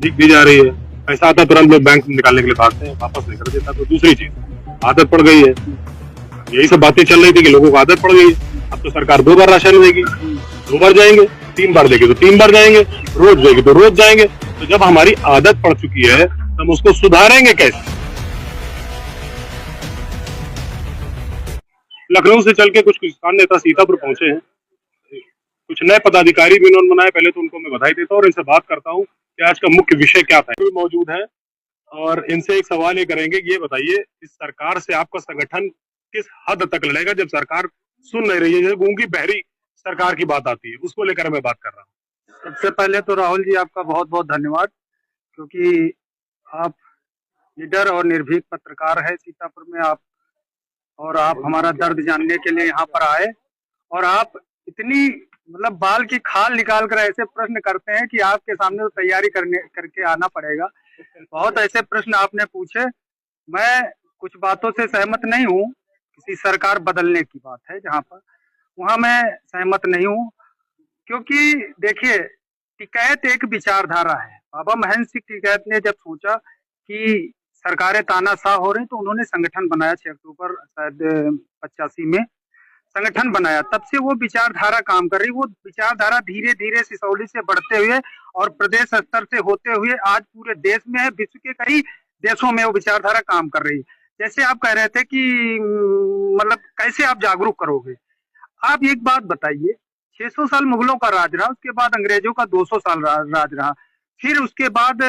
भीख दी जा रही है, पैसा आता तुरंत लोग बैंक निकालने के लिए भागते हैं, वापस नहीं कर देता। तो दूसरी चीज आदत पड़ गई है, यही सब बातें चल रही थी कि लोगों को आदत पड़ गई है। अब तो सरकार 2 बार राशन देगी, 2 बार जाएंगे, 3 बार देगी तो 3 बार जाएंगे, रोज देगी तो रोज जाएंगे। तो जब हमारी आदत पड़ चुकी है तो हम उसको सुधारेंगे कैसे? लखनऊ से चल के कुछ किसान नेता सीतापुर पहुंचे हैं, कुछ नए पदाधिकारी भी उन्होंने बनाए। पहले तो उनको मैं बधाई देता हूँ और इनसे बात करता हूँ कि आज का मुख्य विषय क्या था। मौजूद है और इनसे एक सवाल ये करेंगे कि ये बताइए, इस सरकार से आपका संगठन किस हद तक लड़ेगा जब सरकार सुन नहीं रही है? जैसे गूंगी बहरी सरकार की बात आती है, उसको लेकर मैं बात कर रहा हूँ। सबसे पहले तो राहुल जी आपका बहुत बहुत धन्यवाद, क्योंकि आप निडर और निर्भीक पत्रकार है सीतापुर में आप, और आप हमारा दर्द जानने के लिए यहाँ पर आए और आप इतनी मतलब बाल की खाल निकाल कर ऐसे प्रश्न करते हैं कि आपके सामने तो तैयारी करके आना पड़ेगा। बहुत ऐसे प्रश्न आपने पूछे। मैं कुछ बातों से सहमत नहीं हूँ, किसी सरकार बदलने की बात है जहाँ पर, वहाँ मैं सहमत नहीं हूँ। क्योंकि देखिए, टिकैत एक विचारधारा है। बाबा महेंद्र सिंह टिकैत ने जब सोचा कि सरकारें तानाशाह हो रही तो उन्होंने संगठन बनाया 6 अक्टूबर शायद 85 में संगठन बनाया। तब से वो विचारधारा काम कर रही। वो विचारधारा धीरे धीरे सिसौली से बढ़ते हुए और प्रदेश स्तर से होते हुए आज पूरे देश में है, विश्व के कई देशों में वो विचारधारा काम कर रही है। जैसे आप कह रहे थे कि मतलब कैसे आप जागरूक करोगे। आप एक बात बताइए, 600 साल मुगलों का राज रहा, उसके बाद अंग्रेजों का 200 साल राज रहा, फिर उसके बाद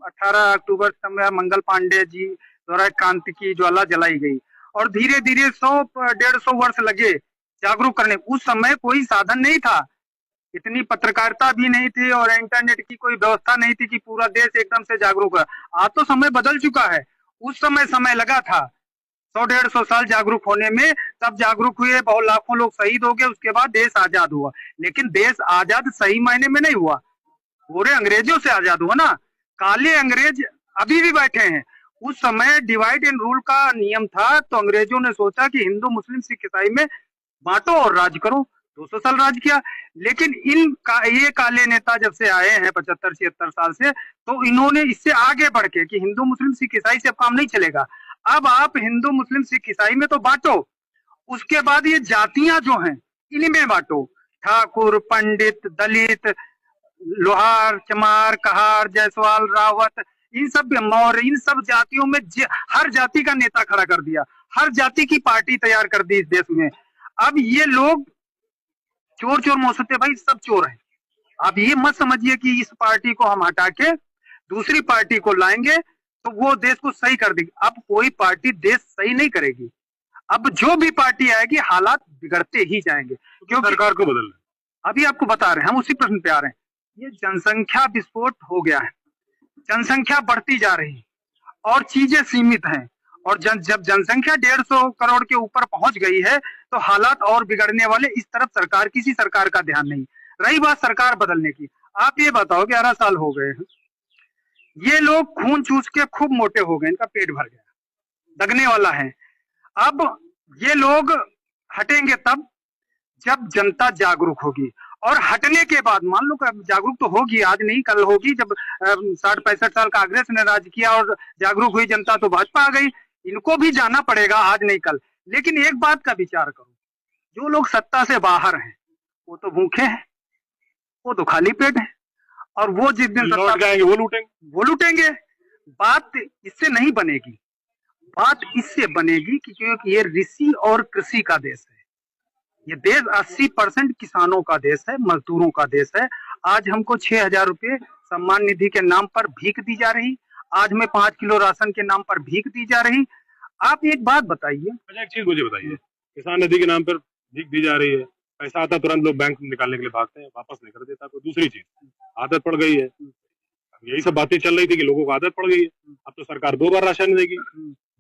18 अक्टूबर समय मंगल पांडे जी द्वारा क्रांति की ज्वाला जलाई गई और धीरे धीरे 100-150 वर्ष लगे जागरूक करने। उस समय कोई साधन नहीं था, इतनी पत्रकारिता भी नहीं थी और इंटरनेट की कोई व्यवस्था नहीं थी कि पूरा देश एकदम से जागरूक है। आज तो समय बदल चुका है। उस समय लगा था 100-150 साल जागरूक होने में, तब जागरूक हुए, बहुत लाखों लोग शहीद हो गए, उसके बाद देश आजाद हुआ। लेकिन देश आजाद सही मायने में नहीं हुआ, पूरे अंग्रेजों से आजाद हुआ ना। काले अंग्रेज अभी भी बैठे हैं। उस समय डिवाइड एंड रूल का नियम था, तो अंग्रेजों ने सोचा कि हिंदू मुस्लिम सिख ईसाई में बांटो और राज करो। 200 साल राज किया। लेकिन ये काले नेता जब से आए हैं 75-76 साल से, तो इन्होंने इससे आगे बढ़ के कि हिंदू मुस्लिम सिख ईसाई से काम नहीं चलेगा, अब आप हिंदू मुस्लिम सिख ईसाई में तो बांटो, उसके बाद ये जातियां जो हैं इनमें बांटो, ठाकुर, पंडित, दलित, लोहार, चमार, कहार, जायसवाल, रावत, इन सब मौर्य, इन सब जातियों में हर जाति का नेता खड़ा कर दिया, हर जाति की पार्टी तैयार कर दी इस देश में। अब ये लोग चोर चोर मोसते, भाई सब चोर हैं। अब ये मत समझिए कि इस पार्टी को हम हटा के दूसरी पार्टी को लाएंगे तो वो देश को सही कर देगी। अब कोई पार्टी देश सही नहीं करेगी। अब जो भी पार्टी आएगी हालात बिगड़ते ही जाएंगे, क्योंकि सरकार को बदलना। अभी आपको बता रहे हैं, हम उसी प्रश्न पे आ रहे हैं। ये जनसंख्या विस्फोट हो गया है, जनसंख्या बढ़ती जा रही है और चीजें सीमित हैं, और जब जनसंख्या 150 करोड़ के ऊपर पहुंच गई है तो हालात और बिगड़ने वाले। इस तरफ सरकार, किसी सरकार का ध्यान नहीं। रही बात सरकार बदलने की, आप ये बताओ 11 साल हो गए हैं, ये लोग खून चूस के खूब मोटे हो गए, इनका पेट भर गया, दगने वाला है। अब ये लोग हटेंगे तब जब जनता जागरूक होगी, और हटने के बाद मान लो जागरूक तो होगी, आज नहीं कल होगी। जब 60-65 साल कांग्रेस ने राज किया और जागरूक हुई जनता तो भाजपा आ गई। इनको भी जाना पड़ेगा आज नहीं कल। लेकिन एक बात का विचार करो, जो लोग सत्ता से बाहर हैं वो तो भूखे हैं, वो तो खाली पेट है, और वो जिस दिन सत्ता जाएंगे वो लूटेंगे। बात इससे नहीं बनेगी, बात इससे बनेगी कि क्योंकि ये ऋषि और कृषि का देश है। ये देश 80% किसानों का देश है, मजदूरों का देश है। आज हमको 6,000 रुपए सम्मान निधि के नाम पर भीख दी जा रही, आज में 5 किलो राशन के नाम पर भीख दी जा रही। आप एक बात बताइए। अच्छा, एक चीज मुझे बताइए, किसान निधि के नाम पर भीख दी जा रही है, पैसा आता तुरंत लोग बैंक निकालने के लिए भागते हैं, वापस नहीं कर देता। तो दूसरी चीज आदत पड़ गई है, यही सब बातें चल रही थी कि लोगों को आदत पड़ गई है। अब तो सरकार 2 बार राशन देगी,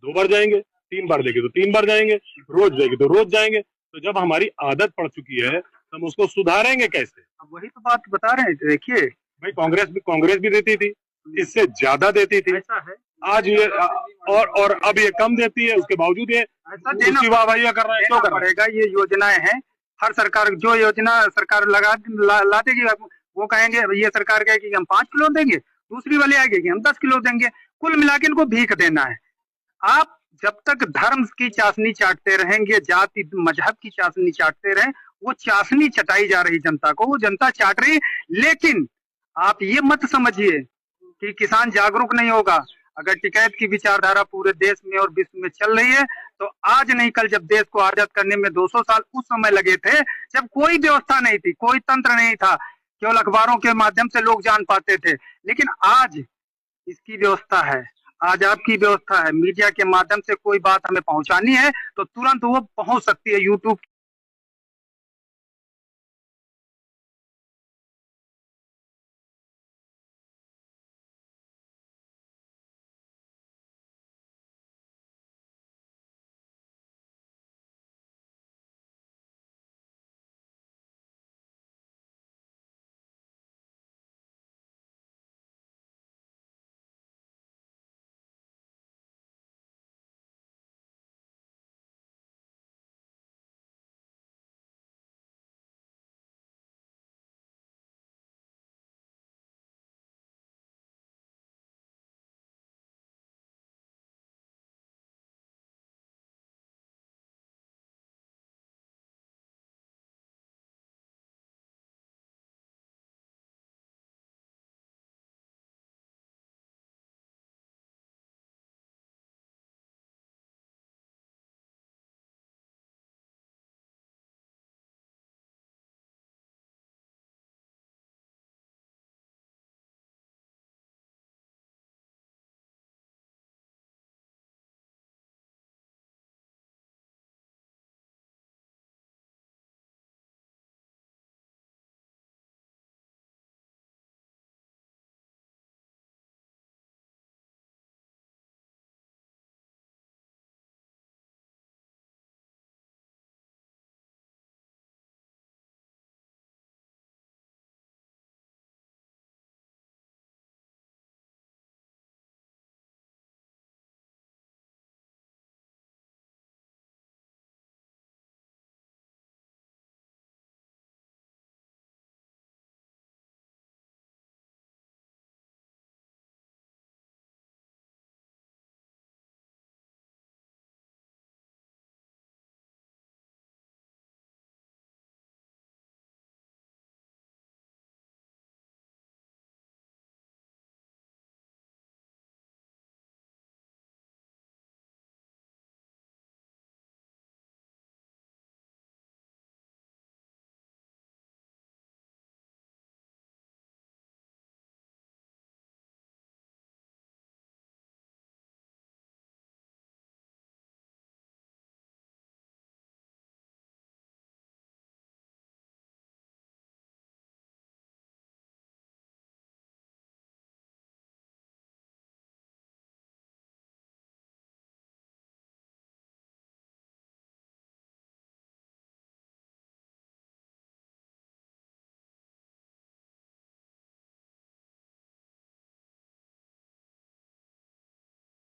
2 बार जाएंगे, 3 बार देगी तो 3 बार जाएंगे, रोज देगी तो रोज जाएंगे। तो जब हमारी आदत पड़ चुकी है तो हम उसको सुधारेंगे कैसे? अब वही तो बात बता रहे हैं। देखिए भाई, कांग्रेस भी देती थी, इससे ज्यादा देती थी। ऐसा है, आज ये और अब ये कम देती है, उसके बावजूद ये ऐसा देना वाहवाहियां कर रहा है। क्यों कर रहा है? पड़ेगा। ये योजनाएं हैं, हर सरकार जो योजना सरकार ला देगी, वो कहेंगे, ये सरकार कहे कि हम 5 किलो देंगे, दूसरी वाली आएगी कि हम 10 किलो देंगे, कुल मिला के इनको भीख देना है। आप जब तक धर्म की चाशनी चाटते रहेंगे, जाति मजहब की चाशनी चाटते रहें, वो चाशनी चटाई जा रही जनता को, वो जनता चाट रही। लेकिन आप ये मत समझिए कि किसान जागरूक नहीं होगा। अगर टिकैत की विचारधारा पूरे देश में और विश्व में चल रही है तो आज नहीं कल, जब देश को आजाद करने में 200 साल उस समय लगे थे, जब कोई व्यवस्था नहीं थी, कोई तंत्र नहीं था, केवल अखबारों के माध्यम से लोग जान पाते थे। लेकिन आज इसकी व्यवस्था है, आज आपकी व्यवस्था है। मीडिया के माध्यम से कोई बात हमें पहुंचानी है तो तुरंत वो पहुंच सकती है। यूट्यूब